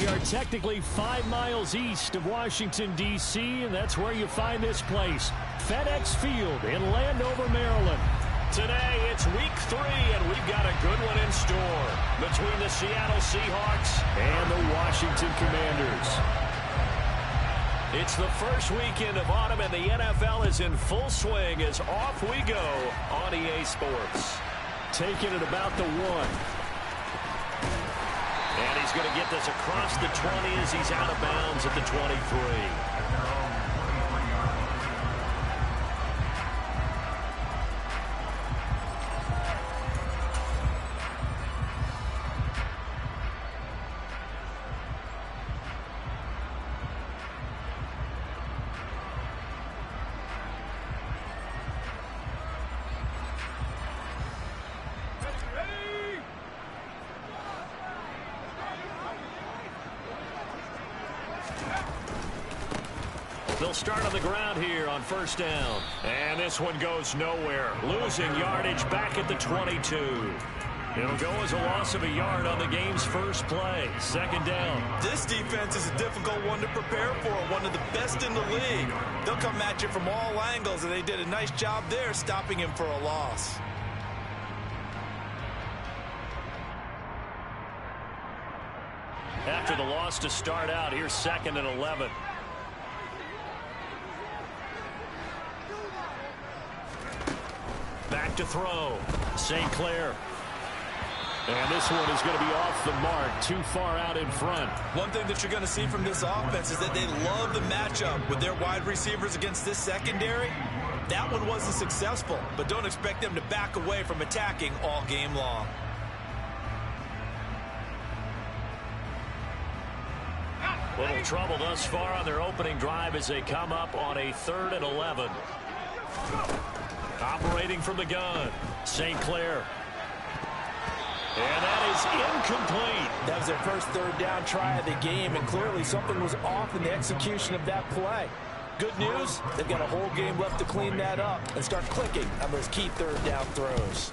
We are technically 5 miles east of Washington, D.C., and that's where you find this place, FedEx Field in Landover, Maryland. Today, it's week 3, and we've got a good one in store between the Seattle Seahawks and the Washington Commanders. It's the first weekend of autumn, and the NFL is in full swing as off we go on EA Sports. Taking it about the 1. And he's going to get this across the 20 as he's out of bounds at the 23. They'll start on the ground here on first down. And this one goes nowhere. Losing yardage back at the 22. It'll go as a loss of a yard on the game's first play. Second down. This defense is a difficult one to prepare for. One of the best in the league. They'll come at you from all angles, and they did a nice job there stopping him for a loss. After the loss to start out, here's 2nd and 11. Back to throw. St. Clair. And this one is going to be off the mark, too far out in front. One thing that you're going to see from this offense is that they love the matchup with their wide receivers against this secondary. That one wasn't successful, but don't expect them to back away from attacking all game long. Little trouble thus far on their opening drive as they come up on a 3rd and 11. Operating from the gun, St. Clair. And that is incomplete. That was their first 3rd down try of the game, and clearly something was off in the execution of that play. Good news, they've got a whole game left to clean that up and start clicking on those key 3rd down throws.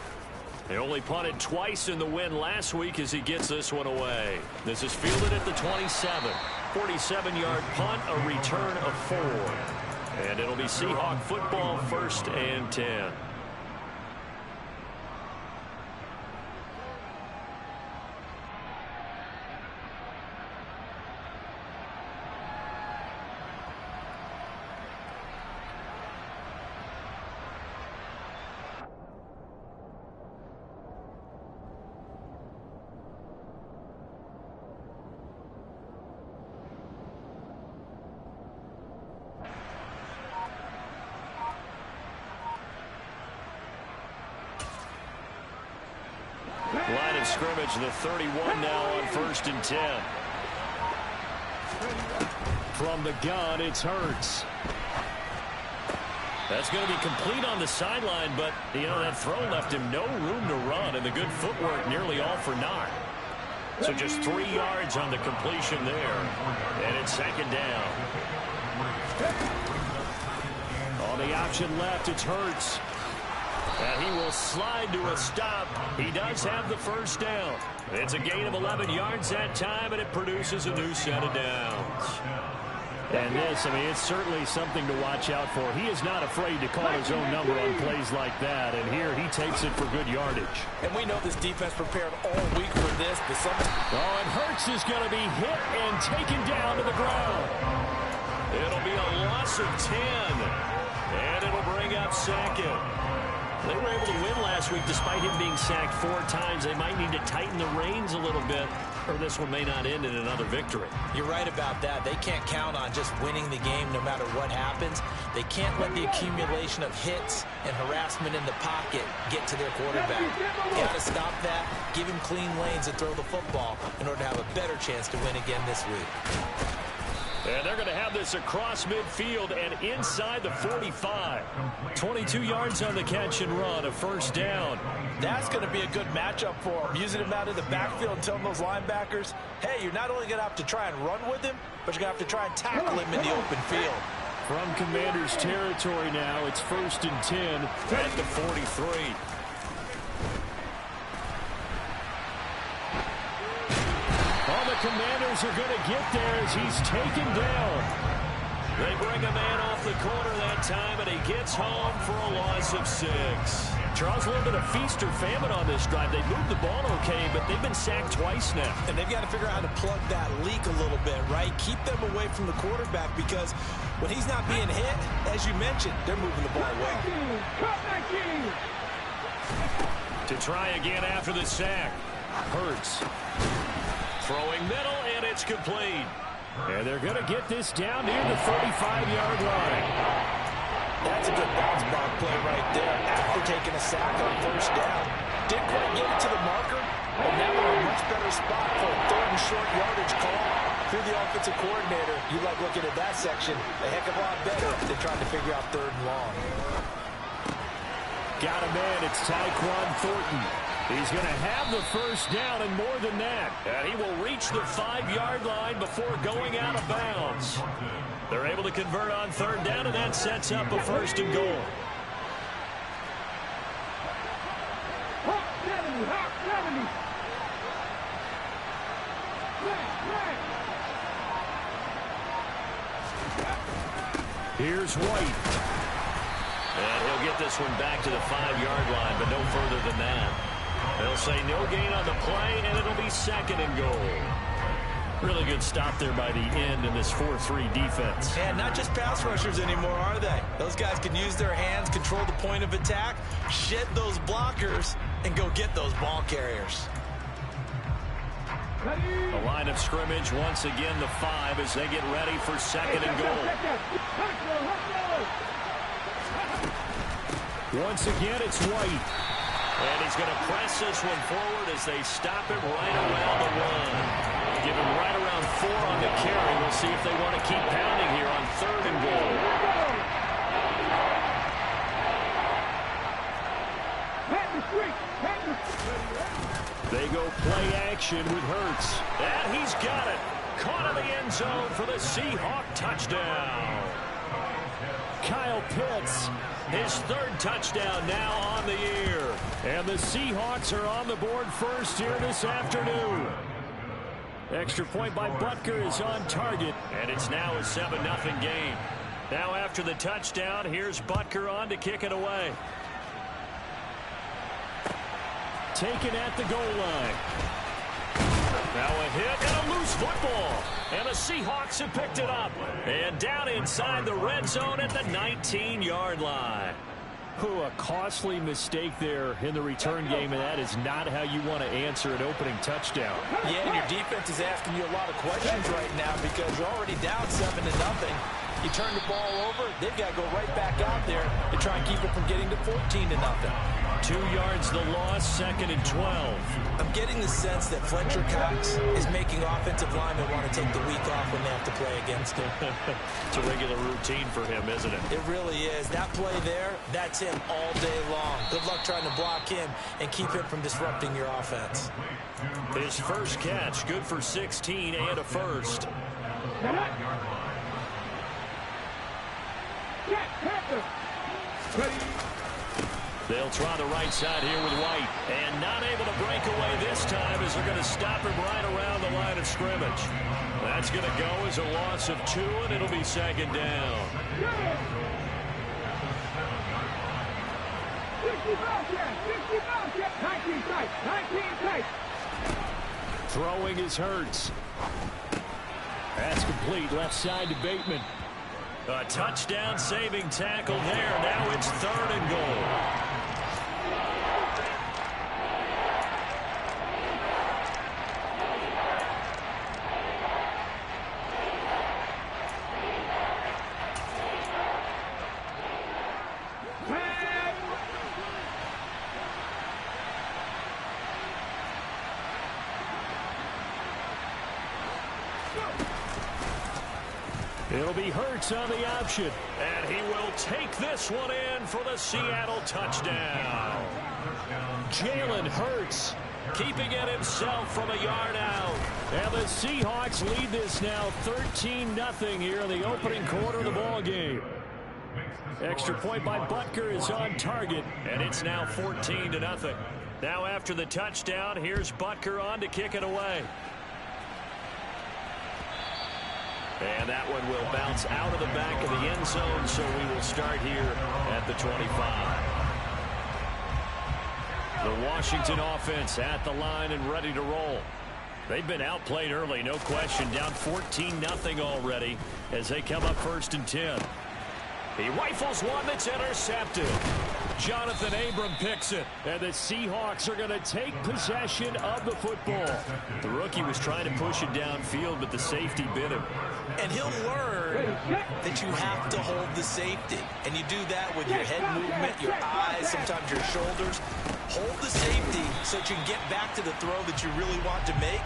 They only punted twice in the win last week as he gets this one away. This is fielded at the 27. 47-yard punt, a return of 4. And it'll be Seahawk football, 1st and 10. Line of scrimmage, the 31 now on 1st and 10. From the gun, it's Hurts. That's going to be complete on the sideline, but, you know, that throw left him no room to run, and the good footwork nearly all for naught. So just 3 yards on the completion there, and it's 2nd down. On the option left, it's Hurts. And he will slide to a stop. He does have the first down. It's a gain of 11 yards that time, and it produces a new set of downs. And this, I mean, it's certainly something to watch out for. He is not afraid to call his own number on plays like that, and here he takes it for good yardage. And we know this defense prepared all week for this, but and Hurts is going to be hit and taken down to the ground. It'll be a loss of 10, and it'll bring up 2nd. They were able to win last week despite him being sacked 4 times. They might need to tighten the reins a little bit, or this one may not end in another victory. You're right about that. They can't count on just winning the game no matter what happens. They can't let the accumulation of hits and harassment in the pocket get to their quarterback. Got to stop that, give him clean lanes and throw the football in order to have a better chance to win again this week. And they're going to have this across midfield and inside the 45. 22 yards on the catch and run, a first down. That's going to be a good matchup for him. Using him out in the backfield and telling those linebackers, hey, you're not only going to have to try and run with him, but you're going to have to try and tackle him in the open field. From Commanders territory now, it's 1st and 10 at the 43. On the Commanders are going to get there as he's taken down. They bring a man off the corner that time, and he gets home for a loss of 6. Charles, a little bit of feast or famine on this drive. They moved the ball okay, but they've been sacked twice now. And they've got to figure out how to plug that leak a little bit, right? Keep them away from the quarterback, because when he's not being hit, as you mentioned, they're moving the ball well. To try again after the sack. Hurts. Throwing middle, and it's complete. And they're going to get this down near the 35-yard line. That's a good bounce back play right there after taking a sack on first down. Didn't quite get it to the marker, but now we're in a much better spot for a third and short yardage call. If you're the offensive coordinator, you like looking at that section a heck of a lot better than trying to figure out third and long. Got a man, it's Tyquan Thornton. He's going to have the first down and more than that. And he will reach the 5-yard line before going out of bounds. They're able to convert on third down, and that sets up a first and goal. Here's White. And he'll get this one back to the 5-yard line, but no further than that. They'll say no gain on the play, and it'll be second and goal. Really good stop there by the end in this 4-3 defense. And not just pass rushers anymore, are they? Those guys can use their hands, control the point of attack, shed those blockers, and go get those ball carriers. The line of scrimmage, once again, the 5 as they get ready for second and goal. Once again, it's White. And he's going to press this one forward as they stop him right around the run. Give him right around 4 on the carry. We'll see if they want to keep pounding here on third and goal. They go play action with Hurts. And he's got it. Caught in the end zone for the Seahawk touchdown. Kyle Pitts, his third touchdown now on the year. And the Seahawks are on the board first here this afternoon. Extra point by Butker is on target, and it's now a 7-0 game. Now after the touchdown, here's Butker on to kick it away. Taken at the goal line. Now a hit and a loose football. And the Seahawks have picked it up. And down inside the red zone at the 19-yard line. A costly mistake there in the return game, and that is not how you want to answer an opening touchdown. Yeah, and your defense is asking you a lot of questions right now because you're already down 7-0. You turn the ball over, they've got to go right back out there to try and keep it from getting to 14-0. 2 yards the loss, second and 12. I'm getting the sense that Fletcher Cox is making offensive linemen want to take the week off when they have to play against him. It's a regular routine for him, isn't it? It really is. That play there, that's him all day long. Good luck trying to block him and keep him from disrupting your offense. His first catch, good for 16 and a first. They'll try the right side here with White. And not able to break away this time as they're going to stop him right around the line of scrimmage. That's going to go as a loss of 2, and it'll be second down. Throwing is Hurts. That's complete, left side to Bateman. A touchdown saving tackle there. Now it's third and goal. It'll be Hurts on the option. And he will take this one in for the Seattle touchdown. Jalen Hurts keeping it himself from a yard out. And the Seahawks lead this now 13-0 here in the opening quarter of the ball game. Extra point by Butker is on target, and it's now 14-0. Now after the touchdown, here's Butker on to kick it away. And that one will bounce out of the back of the end zone, so we will start here at the 25. The Washington offense at the line and ready to roll. They've been outplayed early, no question. Down 14-0 already as they come up 1st and 10. He rifles one that's intercepted. Jonathan Abram picks it. And the Seahawks are going to take possession of the football. The rookie was trying to push it downfield, but the safety bit him. And he'll learn that you have to hold the safety. And you do that with your head movement, your eyes, sometimes your shoulders. Hold the safety so that you can get back to the throw that you really want to make.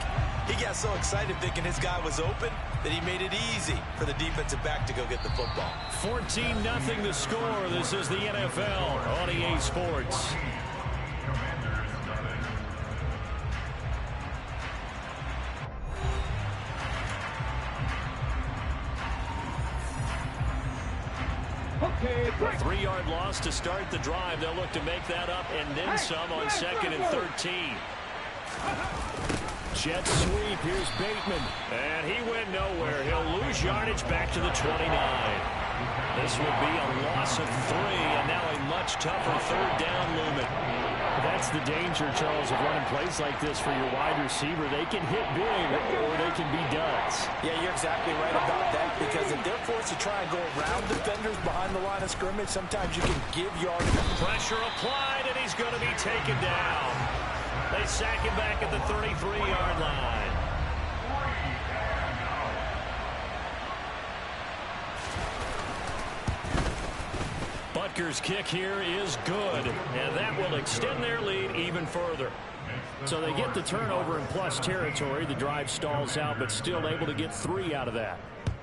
He got so excited thinking his guy was open that he made it easy for the defensive back to go get the football. 14-0 the score. This is the NFL on EA Sports. A 3-yard loss to start the drive. They'll look to make that up and then some on 2nd and 13. Jet sweep. Here's Bateman. And he went nowhere. He'll lose yardage back to the 29. This would be a loss of 3, and now a much tougher 3rd down looming. That's the danger, Charles, of running plays like this for your wide receiver. They can hit big, or they can be duds. Yeah, you're exactly right about that, because if they're forced to try and go around defenders behind the line of scrimmage, sometimes you can give yardage. Pressure applied, and he's going to be taken down. They sack him back at the 33-yard line. Butker's kick here is good, and that will extend their lead even further. So they get the turnover in plus territory. The drive stalls out, but still able to get 3 out of that.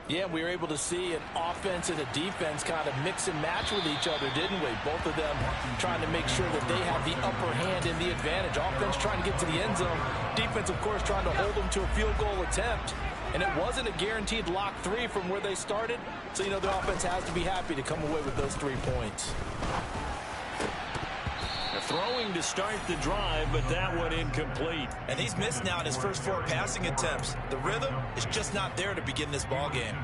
Yeah, we were able to see an offense and a defense kind of mix and match with each other, didn't we? Both of them trying to make sure that they have the upper hand and the advantage. Offense trying to get to the end zone. Defense, of course, trying to hold them to a field goal attempt. And it wasn't a guaranteed lock 3 from where they started. So, the offense has to be happy to come away with those 3 points. Throwing to start the drive, but that one incomplete. And he's missed now in his first 4 passing attempts. The rhythm is just not there to begin this ball game.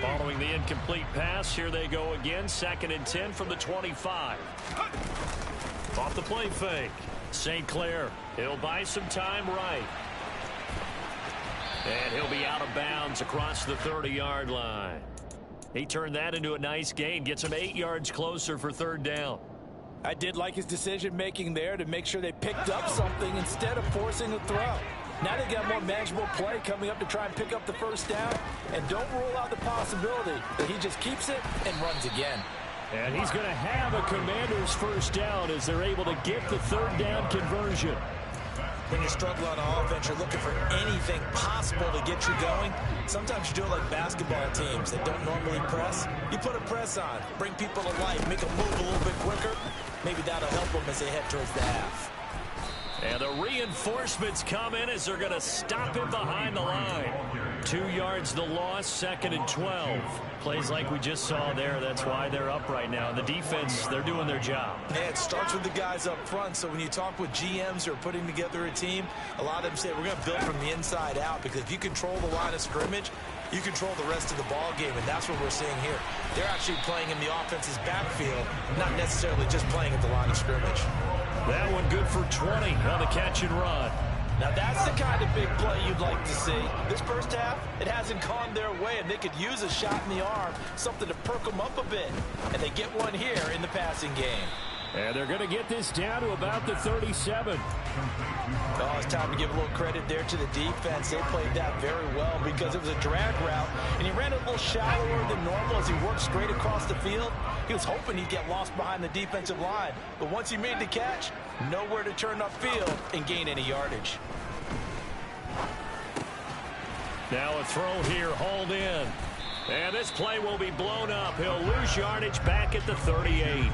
Following the incomplete pass, here they go again. 2nd and 10 from the 25. Off the play fake. St. Clair, he'll buy some time right. And he'll be out of bounds across the 30-yard line. He turned that into a nice gain, gets him 8 yards closer for 3rd down. I did like his decision-making there to make sure they picked up something instead of forcing a throw. Now they got more manageable play coming up to try and pick up the 1st down. And don't rule out the possibility that he just keeps it and runs again. And he's going to have a Commander's 1st down as they're able to get the 3rd down conversion. When you're struggling on offense, you're looking for anything possible to get you going. Sometimes you do it like basketball teams that don't normally press. You put a press on, bring people to life, make them move a little bit quicker. Maybe that'll help them as they head towards the half. And the reinforcements come in as they're going to stop him behind the line. 2 yards the loss, 2nd and 12. Plays like we just saw there. That's why they're up right now. The defense, they're doing their job. Yeah, it starts with the guys up front. So when you talk with GMs who are putting together a team, a lot of them say we're going to build from the inside out, because if you control the line of scrimmage, you control the rest of the ball game, and that's what we're seeing here. They're actually playing in the offense's backfield, not necessarily just playing at the line of scrimmage. That one good for 20 on the catch and run. Now that's the kind of big play you'd like to see. This 1st half, it hasn't gone their way, and they could use a shot in the arm, something to perk them up a bit. And they get one here in the passing game. And they're going to get this down to about the 37. Oh, it's time to give a little credit there to the defense. They played that very well because it was a drag route, and he ran a little shallower than normal as he worked straight across the field. He was hoping he'd get lost behind the defensive line, but once he made the catch, nowhere to turn upfield and gain any yardage. Now a throw here, hauled in. And this play will be blown up. He'll lose yardage back at the 38.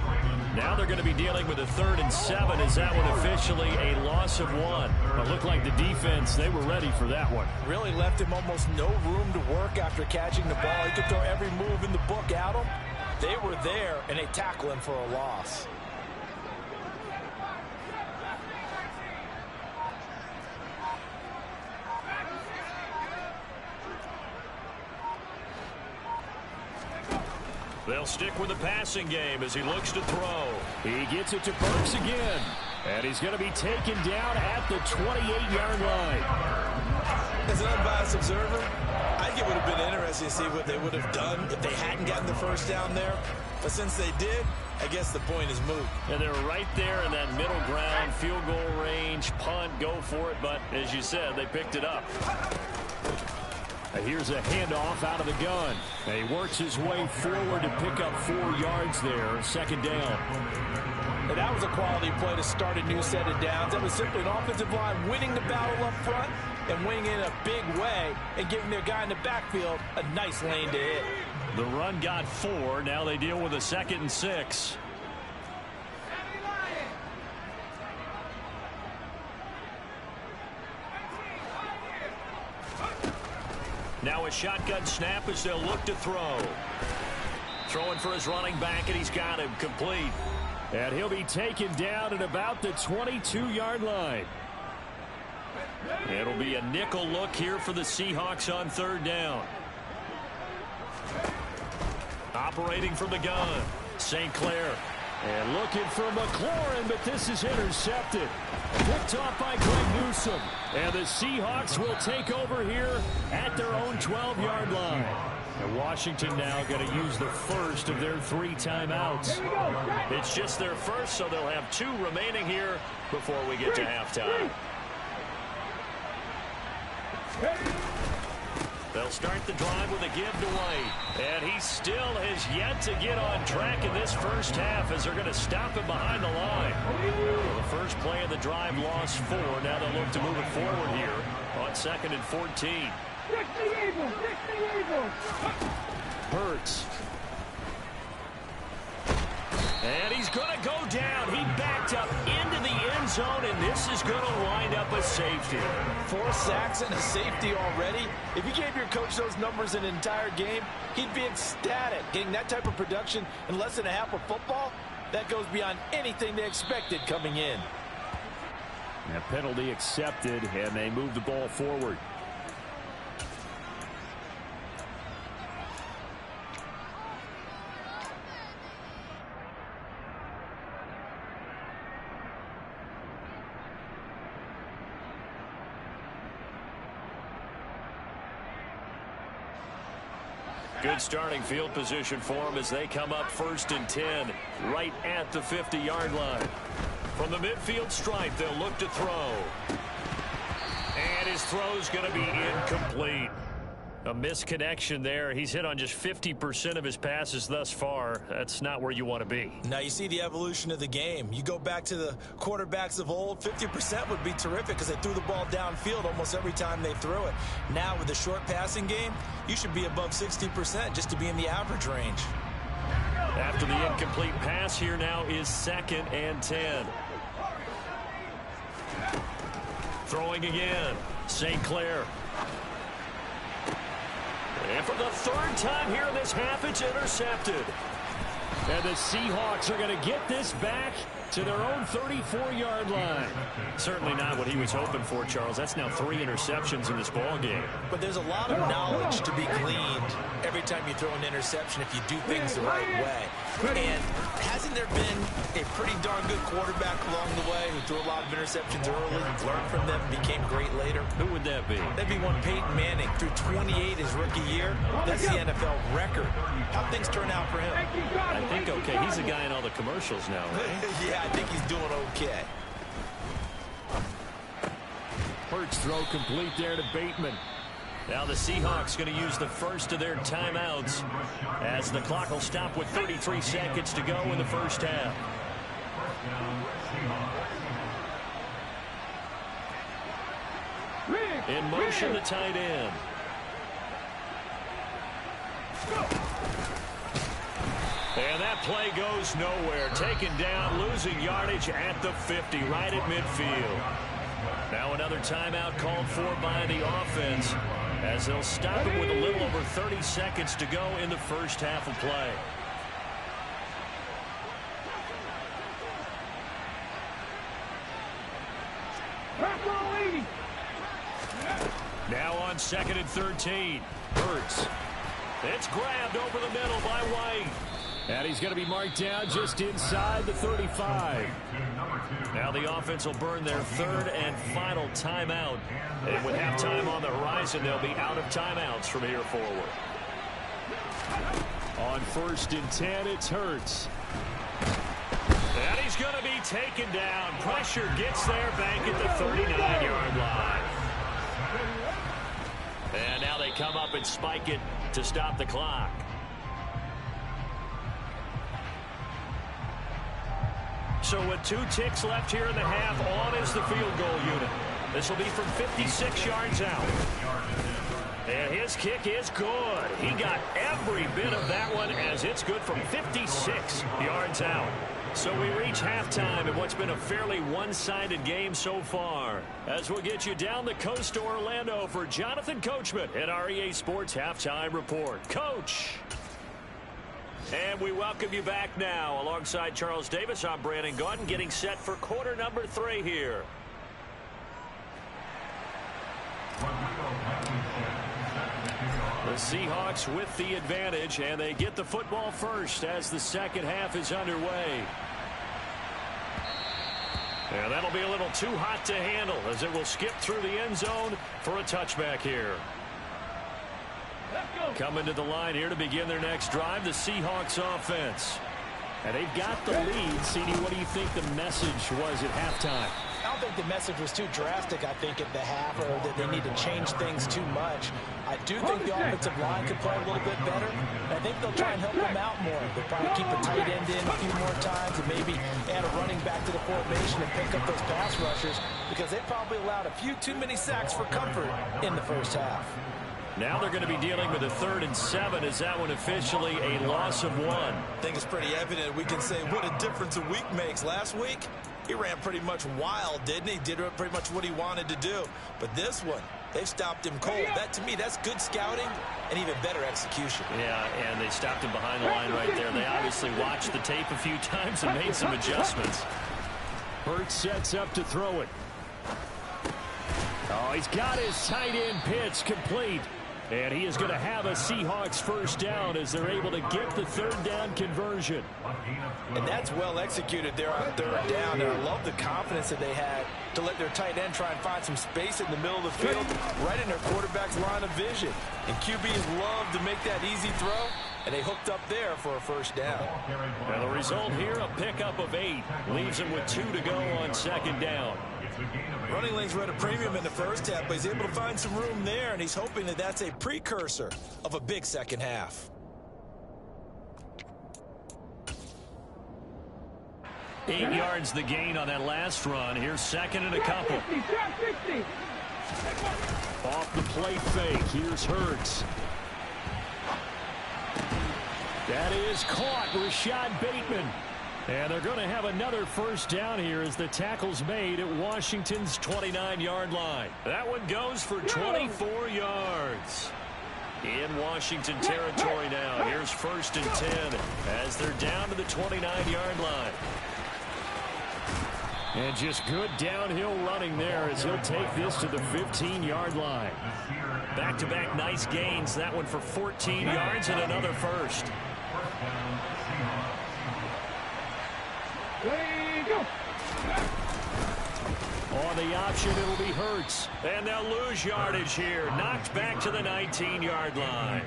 Now they're going to be dealing with a 3rd and 7. Is that one officially a loss of 1? It looked like the defense, they were ready for that one. Really left him almost no room to work after catching the ball. He could throw every move in the book at him. They were there, and they tackle him for a loss. They'll stick with the passing game as he looks to throw. He gets it to Burks again. And he's going to be taken down at the 28-yard line. As an unbiased observer, I think it would have been interesting to see what they would have done if they hadn't gotten the first down there. But since they did, I guess the point is moot. And they're right there in that middle ground, field goal range, punt, go for it. But as you said, they picked it up. Here's a handoff out of the gun. And he works his way forward to pick up 4 yards there. 2nd down. And that was a quality play to start a new set of downs. That was simply an offensive line winning the battle up front and winning in a big way and giving their guy in the backfield a nice lane to hit. The run got 4. Now they deal with a 2nd and 6. Now a shotgun snap as they'll look to throw. Throwing for his running back, and he's got him complete. And he'll be taken down at about the 22-yard line. It'll be a nickel look here for the Seahawks on 3rd down. Operating from the gun, St. Clair. And looking for McLaurin, but this is intercepted. Picked off by Greg Newsome. And the Seahawks will take over here at their own 12-yard line. And Washington now going to use the first of their 3 timeouts. It's just their first, so they'll have 2 remaining here before we get to halftime. They'll start the drive with a give to White. And he still has yet to get on track in this first half as they're going to stop him behind the line. Well, the first play of the drive lost 4. Now they'll look to move it forward here on 2nd and 14. Hurts. And he's going to go down. He backed up into the end zone, and this is going to wind up a safety. 4 sacks and a safety already. If you gave your coach those numbers in an entire game, he'd be ecstatic. Getting that type of production in less than a half of football, that goes beyond anything they expected coming in. A penalty accepted, and they move the ball forward. Good starting field position for them as they come up 1st and 10 right at the 50-yard line. From the midfield stripe, they'll look to throw. And his throw's going to be incomplete. A misconnection there. He's hit on just 50% of his passes thus far. That's not where you want to be. Now you see the evolution of the game. You go back to the quarterbacks of old, 50% would be terrific because they threw the ball downfield almost every time they threw it. Now with the short passing game, you should be above 60% just to be in the average range. After the incomplete pass, here now is 2nd and 10. Throwing again, St. Clair. And for the 3rd time here in this half, it's intercepted. And the Seahawks are going to get this back to their own 34-yard line. Certainly not what he was hoping for, Charles. That's now 3 interceptions in this ball game. But there's a lot of knowledge to be gleaned every time you throw an interception if you do things the right way. And hasn't there been a pretty darn good quarterback along the way who threw a lot of interceptions early, learned from them, and became great later? Who would that be? That'd be one Peyton Manning. Threw 28 his rookie year. That's the NFL record. How'd things turn out for him? I think okay. He's a guy in all the commercials now, right? Yeah, I think he's doing okay. Hurts throw complete there to Bateman. Now the Seahawks going to use the first of their timeouts as the clock will stop with 33 seconds to go in the first half. In motion, the tight end. And that play goes nowhere. Taken down, losing yardage at the 50, right at midfield. Now another timeout called for by the offense, as they'll stop it with a little over 30 seconds to go in the first half of play. Now on 2nd and 13. Hurts. It's grabbed over the middle by White. And he's going to be marked down just inside the 35. Now the offense will burn their third and final timeout. And with halftime on the horizon, they'll be out of timeouts from here forward. On 1st and 10, it's Hurts. And he's going to be taken down. Pressure gets there back at the 39-yard line. And now they come up and spike it to stop the clock. So with 2 ticks left here in the half, on is the field goal unit. This will be from 56 yards out. And his kick is good. He got every bit of that one, as it's good from 56 yards out. So we reach halftime in what's been a fairly one-sided game so far. As we'll get you down the coast to Orlando for Jonathan Coachman at our EA Sports Halftime Report. Coach! And we welcome you back now. Alongside Charles Davis, I'm Brandon Gaudin, getting set for quarter number 3 here. The Seahawks with the advantage, and they get the football first as the second half is underway. And that'll be a little too hot to handle, as it will skip through the end zone for a touchback here. Coming to the line here to begin their next drive, the Seahawks offense. And they've got the lead. CD, what do you think the message was at halftime? I don't think the message was too drastic, I think, at the half, or that they need to change things too much. I do think the offensive line could play a little bit better. I think they'll try and help them out more. They'll probably keep a tight end in a few more times and maybe add a running back to the formation and pick up those pass rushers, because they probably allowed a few too many sacks for comfort in the first half. Now they're going to be dealing with a 3rd and 7. Is that one officially a loss of 1? I think it's pretty evident. We can say what a difference a week makes. Last week, he ran pretty much wild, didn't he? Did pretty much what he wanted to do. But this one, they've stopped him cold. That, to me, that's good scouting and even better execution. Yeah, and they stopped him behind the line right there. They obviously watched the tape a few times and made some adjustments. Hurts sets up to throw it. Oh, he's got his tight end pitch complete. And he is going to have a Seahawks first down as they're able to get the 3rd down conversion. And that's well executed there on 3rd down. And I love the confidence that they had to let their tight end try and find some space in the middle of the field, right in their quarterback's line of vision. And QBs love to make that easy throw, and they hooked up there for a first down. And the result here, a pickup of 8. Leaves him with 2 to go on 2nd down. Running lanes were at a premium in the first half, but he's able to find some room there, and he's hoping that that's a precursor of a big second half. 8 yards the gain on that last run. Here's 2nd and a couple. Off the play fake. Here's Hurts. That is caught. Rashad Bateman. And they're going to have another first down here as the tackle's made at Washington's 29-yard line. That one goes for 24 yards. In Washington territory now. Here's 1st and 10 as they're down to the 29-yard line. And just good downhill running there as he'll take this to the 15-yard line. Back-to-back nice gains. That one for 14 yards and another first. On the option, it'll be Hurts. And they'll lose yardage here. Knocked back to the 19-yard line.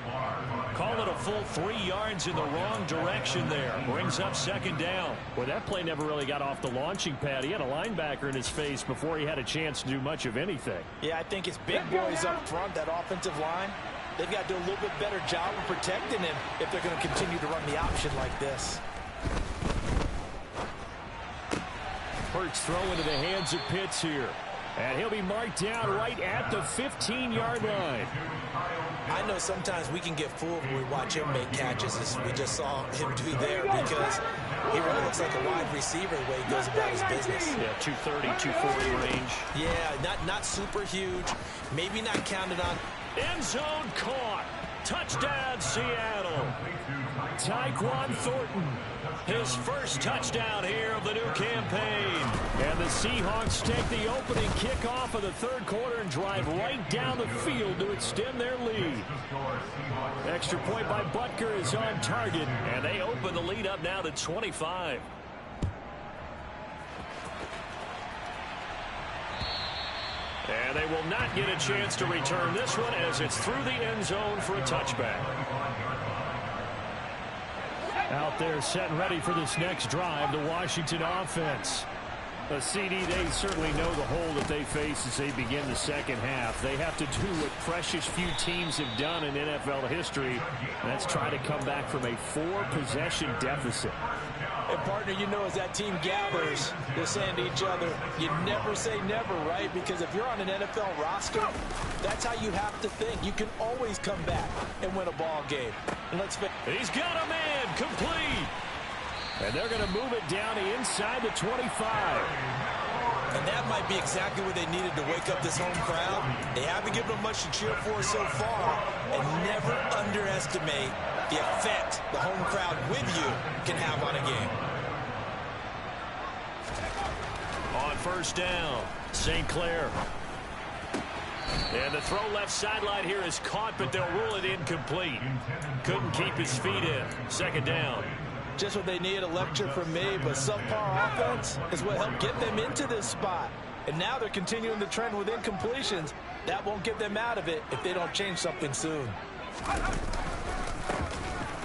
Call it a full 3 yards in the wrong direction there. Brings up 2nd down. Well, that play never really got off the launching pad. He had a linebacker in his face before he had a chance to do much of anything. Yeah, I think it's big boys up front, that offensive line. They've got to do a little bit better job of protecting him if they're going to continue to run the option like this. Hurts throw into the hands of Pitts here. And he'll be marked down right at the 15-yard line. I know sometimes we can get fooled when we watch him make catches, as we just saw him do there, because he really looks like a wide receiver the way he goes about his business. Yeah, 230, 240 range. Yeah, not super huge. Maybe not counted on. End zone caught. Touchdown, Seattle. Tyquan Thornton, his first touchdown here of the new campaign. And the Seahawks take the opening kickoff of the third quarter and drive right down the field to extend their lead. Extra point by Butker is on target, and they open the lead up now to 25. And they will not get a chance to return this one as it's through the end zone for a touchback. Out there set and ready for this next drive, the Washington offense. A CD, they certainly know the hole that they face as they begin the second half. They have to do what precious few teams have done in NFL history. And that's try to come back from a 4-possession deficit. And partner, you know, as that team gathers, they're saying to each other, you never say never, right? Because if you're on an NFL roster, that's how you have to think. You can always come back and win a ball game. And he's got a man complete. And they're going to move it down to inside the 25. And that might be exactly what they needed to wake up this home crowd. They haven't given them much to cheer for so far. And never underestimate the effect the home crowd with you can have on a game. On first down, St. Clair. And the throw left sideline here is caught, but they'll rule it incomplete. Couldn't keep his feet in. Second down. Just what they need, a lecture from me, but subpar offense is what helped get them into this spot. And now they're continuing the trend with incompletions. That won't get them out of it if they don't change something soon.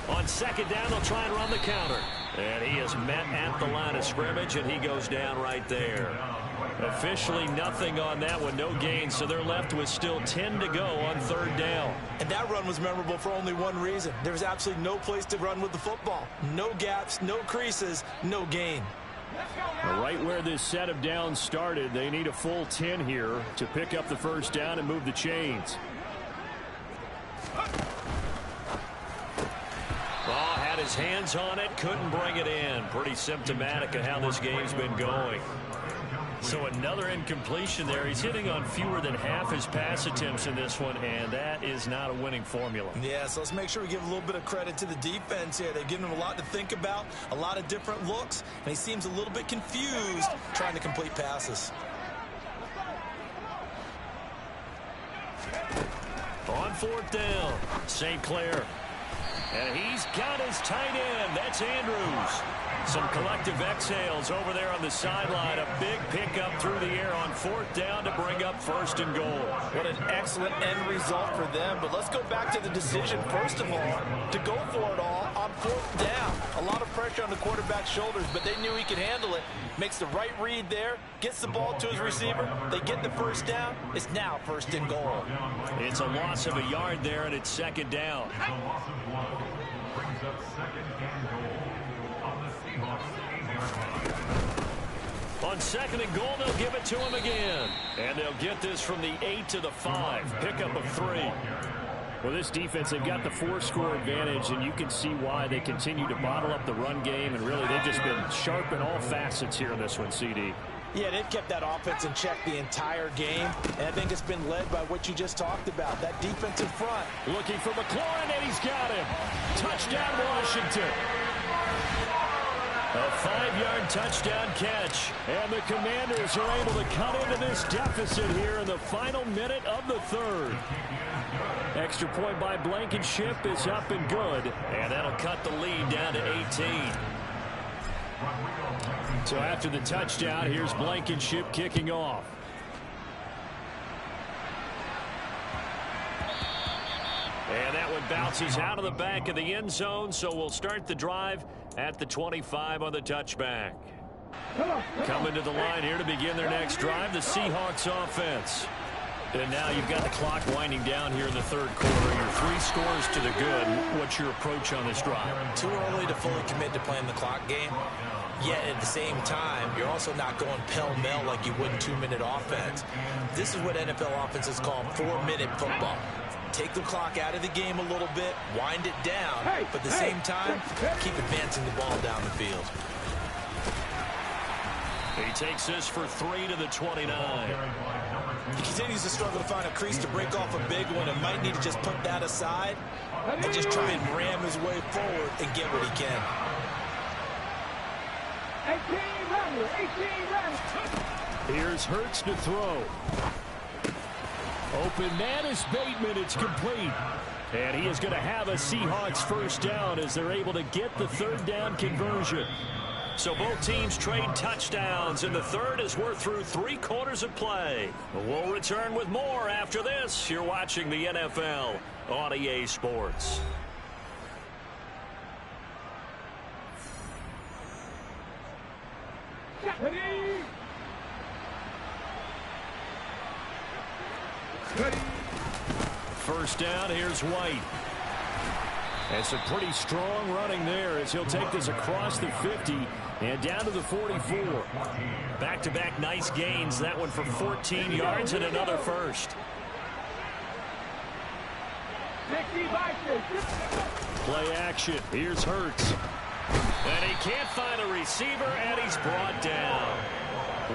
On second down, they'll try and run the counter. And he is met at the line of scrimmage, and he goes down right there. Officially nothing on that one, no gain, so they're left with still 10 to go on third down. And that run was memorable for only one reason. There was absolutely no place to run with the football. No gaps, no creases, no gain. Right where this set of downs started, they need a full 10 here to pick up the first down and move the chains. Had his hands on it, couldn't bring it in. Pretty symptomatic of how this game's been going. So another incompletion there. He's hitting on fewer than half his pass attempts in this one, and that is not a winning formula. Yeah, so let's make sure we give a little bit of credit to the defense here. They've given him a lot to think about, a lot of different looks, and he seems a little bit confused trying to complete passes. On fourth down, St. Clair. And he's got his tight end. That's Andrews. Some collective exhales over there on the sideline. A big pickup through the air on fourth down to bring up first and goal. What an excellent end result for them. But let's go back to the decision, first of all, to go for it all on fourth down. A lot of pressure on the quarterback's shoulders, but they knew he could handle it. Makes the right read there, gets the ball to his receiver. They get the first down. It's now first and goal. It's a loss of a yard there, and it's second down. On second and goal, they'll give it to him again. And they'll get this from the 8 to the 5. Pickup of 3. Well, this defense, they've got the 4-score advantage, and you can see why they continue to bottle up the run game. And really, they've just been sharp in all facets here in this one, CD. Yeah, they've kept that offense in check the entire game, and I think it's been led by what you just talked about, that defensive front. Looking for McLaurin, and he's got him. Touchdown, Washington. A 5-yard touchdown catch, and the Commanders are able to cut into this deficit here in the final minute of the third. Extra point by Blankenship is up and good, and that'll cut the lead down to 18. So after the touchdown, here's Blankenship kicking off. And that one bounces out of the back of the end zone, so we'll start the drive at the 25 on the touchback. Coming to the line here to begin their next drive, the Seahawks offense. And now you've got the clock winding down here in the third quarter. Your 3 scores to the good. What's your approach on this drive? Too early to fully commit to playing the clock game. Yet at the same time, you're also not going pell-mell like you would in 2-minute offense. This is what NFL offenses call 4-minute football. Take the clock out of the game a little bit, wind it down, but at the same time, keep advancing the ball down the field. He takes this for 3 to the 29. He continues to struggle to find a crease to break off a big one and might need to just put that aside and just try and ram his way forward and get what he can. 18 Here's Hurts to throw. Open man is Bateman. It's complete. And he is going to have a Seahawks first down as they're able to get the third down conversion. So both teams trade touchdowns, and the third as we're through 3 quarters of play. We'll return with more after this. You're watching the NFL on EA Sports. First down, here's White. And some pretty strong running there as he'll take this across the 50 and down to the 44. Back-to-back nice gains. That one for 14 yards and another first. Play action. Here's Hurts. And he can't find a receiver, and he's brought down.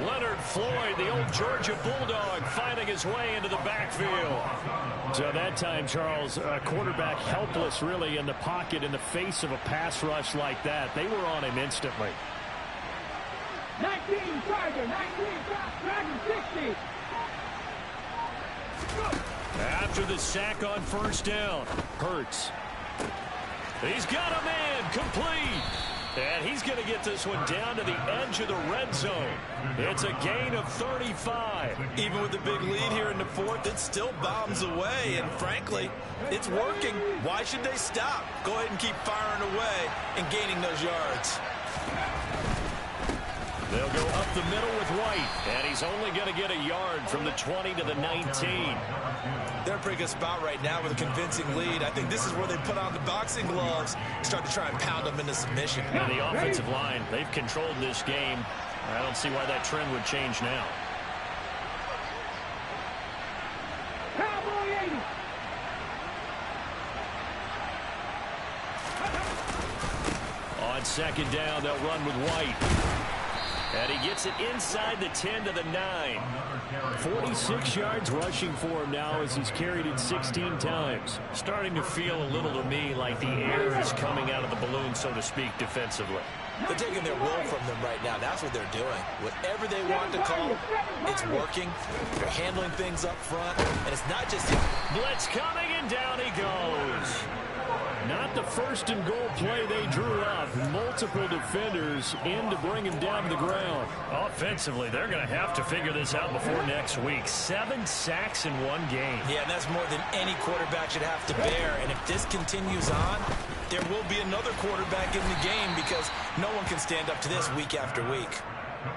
Leonard Floyd, the old Georgia Bulldog, finding his way into the backfield. So that time, Charles, a quarterback helpless really in the pocket in the face of a pass rush like that. They were on him instantly. 19, Tiger, 19, Tiger, 60. After the sack on first down, Hurts. He's got a man, complete. And he's going to get this one down to the edge of the red zone. It's a gain of 35. Even with the big lead here in the fourth, it still bombs away. And frankly, it's working. Why should they stop? Go ahead and keep firing away and gaining those yards. They'll go up the middle with White. And he's only going to get a yard from the 20 to the 19. They're in a pretty good spot right now with a convincing lead. I think this is where they put on the boxing gloves, start to try and pound them into submission. And the offensive line, they've controlled this game. I don't see why that trend would change now. On second down, they'll run with White. And he gets it inside the 10 to the 9. 46 yards rushing for him now as he's carried it 16 times. Starting to feel a little to me like the air is coming out of the balloon, so to speak, defensively. They're taking their will from them right now. That's what they're doing. Whatever they want to call, it's working. They're handling things up front, and it's not just... Blitz coming, and down he goes. Not the first and goal play they drew up. Multiple defenders in to bring him down to the ground. Offensively, they're going to have to figure this out before next week. 7 sacks in one game. Yeah, and that's more than any quarterback should have to bear. And if this continues on, there will be another quarterback in the game because no one can stand up to this week after week.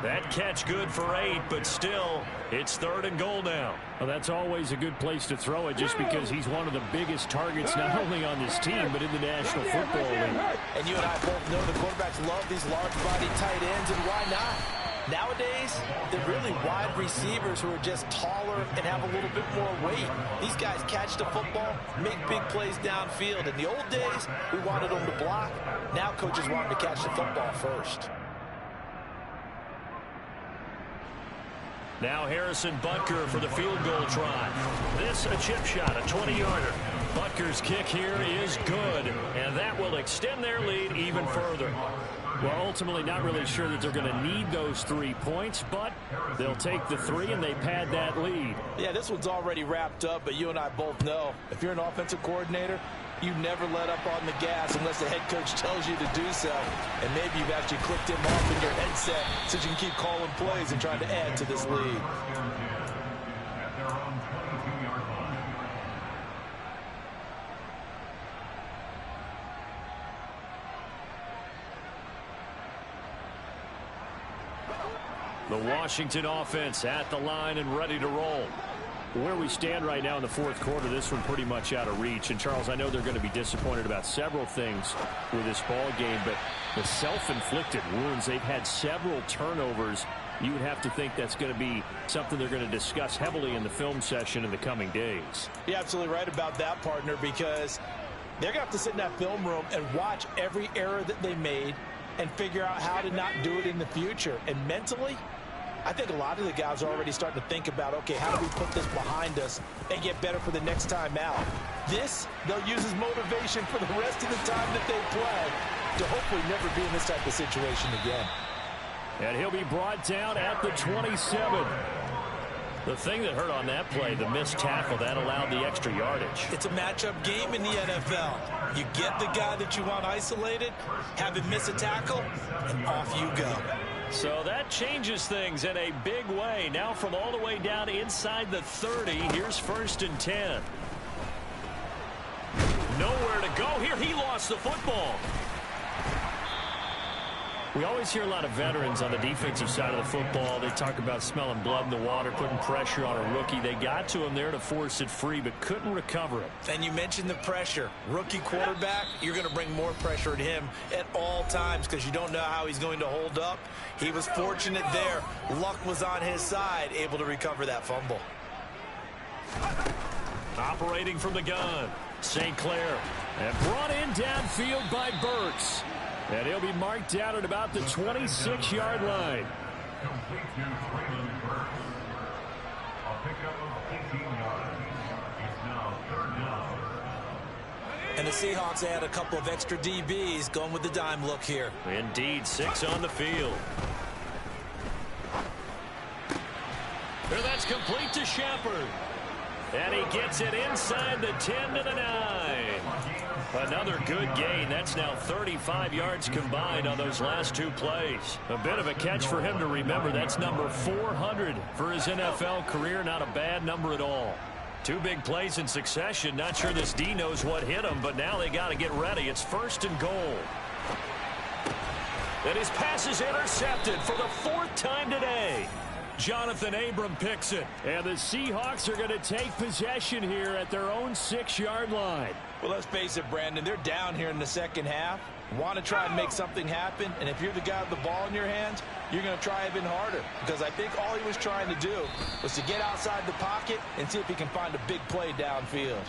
That catch good for 8, but still, it's 3rd and goal now. Well, that's always a good place to throw it just because he's one of the biggest targets not only on this team but in the National Football League. And you and I both know the quarterbacks love these large-body tight ends, and why not? Nowadays, they're really wide receivers who are just taller and have a little bit more weight. These guys catch the football, make big plays downfield. In the old days, we wanted them to block. Now coaches want them to catch the football first. Now Harrison Butker for the field goal try. This a chip shot, a 20-yarder. Butker's kick here is good, and that will extend their lead even further. Well, ultimately not really sure that they're going to need those 3 points, but they'll take the 3 and they pad that lead. Yeah, this one's already wrapped up, but you and I both know if you're an offensive coordinator, you never let up on the gas unless the head coach tells you to do so. And maybe you've actually clicked him off in your headset so you can keep calling plays and trying to add to this lead. The Washington offense at the line and ready to roll. Where we stand right now in the fourth quarter, this one pretty much out of reach. And, Charles, I know they're going to be disappointed about several things with this ball game, but the self-inflicted wounds, they've had several turnovers. You would have to think that's going to be something they're going to discuss heavily in the film session in the coming days. You're absolutely right about that, partner, because they're going to have to sit in that film room and watch every error that they made and figure out how to not do it in the future. And mentally, I think a lot of the guys are already starting to think about, okay, how do we put this behind us and get better for the next time out? This, they'll use as motivation for the rest of the time that they play to hopefully never be in this type of situation again. And he'll be brought down at the 27. The thing that hurt on that play, the missed tackle, that allowed the extra yardage. It's a matchup game in the NFL. You get the guy that you want isolated, have him miss a tackle, and off you go. So that changes things in a big way. Now from all the way down inside the 30, here's 1st and 10. Nowhere to go here. He lost the football. We always hear a lot of veterans on the defensive side of the football. They talk about smelling blood in the water, putting pressure on a rookie. They got to him there to force it free, but couldn't recover it. And you mentioned the pressure. Rookie quarterback, you're going to bring more pressure at him at all times because you don't know how he's going to hold up. He was fortunate there. Luck was on his side, able to recover that fumble. Operating from the gun, St. Clair. And brought in downfield by Burks. And he'll be marked down at about the 26-yard line. And the Seahawks add a couple of extra DBs going with the dime look here. Indeed, 6 on the field. And that's complete to Shepard. And he gets it inside the 10 to the 9. Another good gain. That's now 35 yards combined on those last 2 plays. A bit of a catch for him to remember. That's number 400 for his NFL career. Not a bad number at all. 2 big plays in succession. Not sure this D knows what hit him, but now they got to get ready. It's 1st and goal. And his pass is intercepted for the 4th time today. Jonathan Abram picks it. And the Seahawks are going to take possession here at their own 6-yard line. Well, let's face it, Brandon, they're down here in the second half. Want to try and make something happen, and if you're the guy with the ball in your hands, you're going to try even harder because I think all he was trying to do was to get outside the pocket and see if he can find a big play downfield.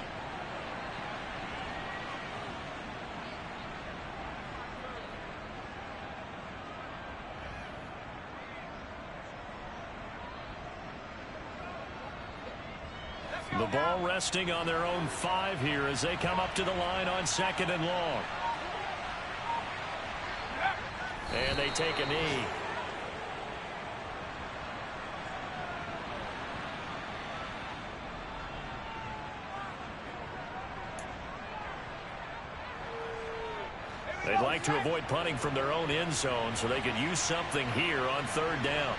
The ball resting on their own 5 here as they come up to the line on 2nd and long. And they take a knee. They'd like to avoid punting from their own end zone so they could use something here on 3rd down.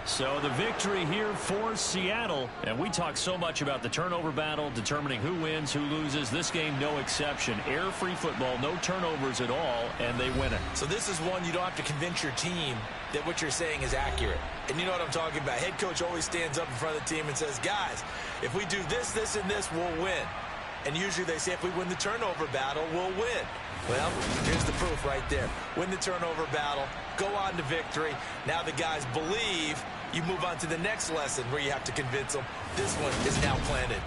So the victory here for Seattle. And we talk so much about the turnover battle, determining who wins, who loses. This game, no exception. Error-free football, no turnovers at all, and they win it. So this is one you don't have to convince your team that what you're saying is accurate. And you know what I'm talking about. Head coach always stands up in front of the team and says, guys, if we do this, this, and this, we'll win. And usually they say if we win the turnover battle, we'll win. Well, here's the proof right there. Win the turnover battle, go on to victory. Now the guys believe. You move on to the next lesson where you have to convince them. This one is now planted.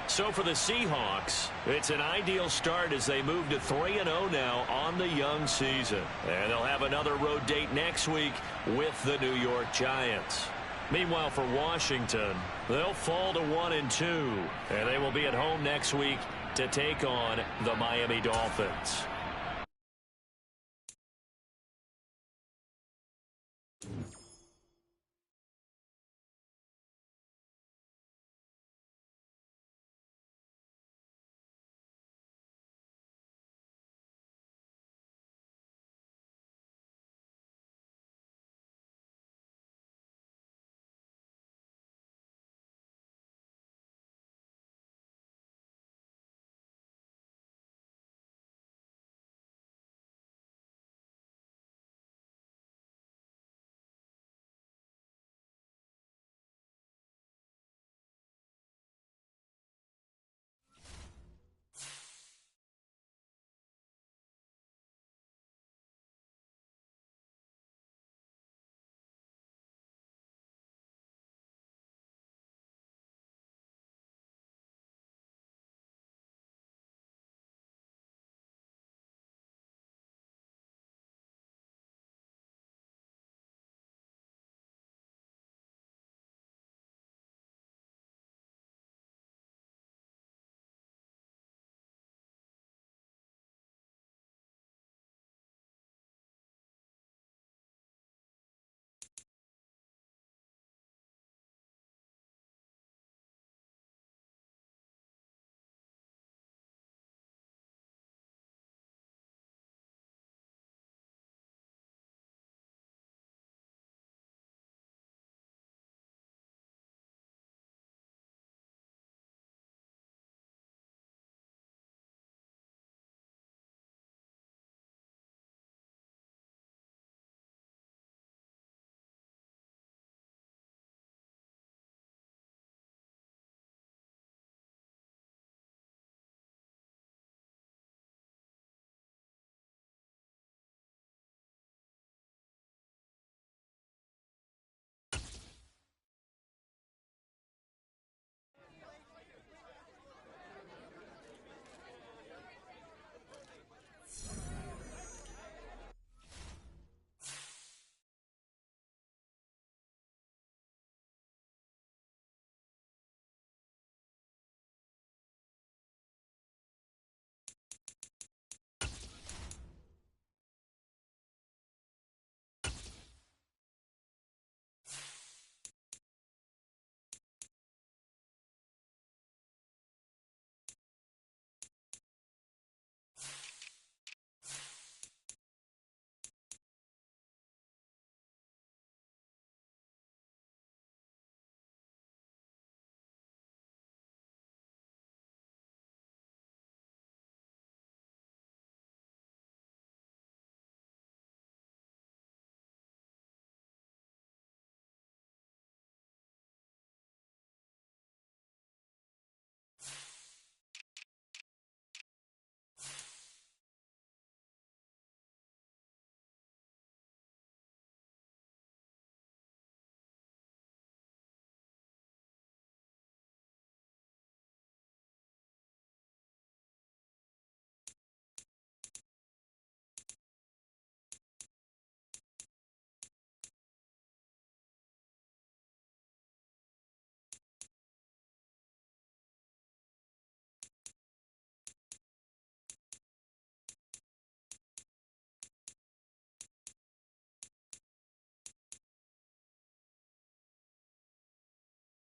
So for the Seahawks, it's an ideal start as they move to 3-0 now on the young season. And they'll have another road date next week with the New York Giants. Meanwhile, for Washington, they'll fall to 1-2. And they will be at home next week to take on the Miami Dolphins.